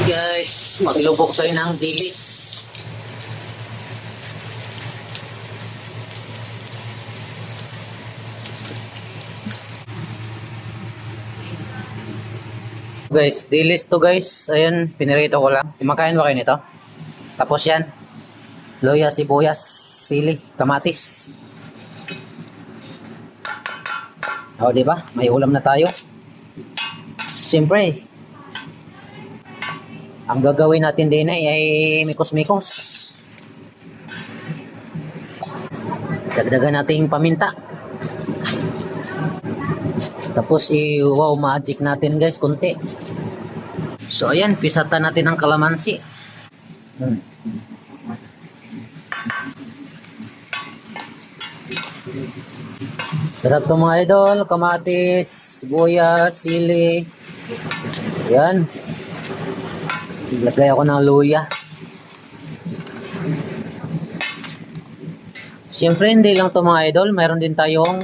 Guys, maglubok tayo ng dilis. Guys, dilis to guys. Ayan, pinirito ko lang. Kumakain ba kayo nito? Tapos yan, luya, sibuyas, sili, kamatis. O, diba? May ulam na tayo. Siyempre, ang gagawin natin din ay mikos-mikos. Dagdagan natin paminta. Tapos wow magic natin guys, kunti. So ayan, pisatan natin ang kalamansi. Sarap to mga idol, kamatis, sibuyas, sili. Ayan. Ilagay ako ng luya. Siyempre hindi lang to mga idol, mayroon din tayong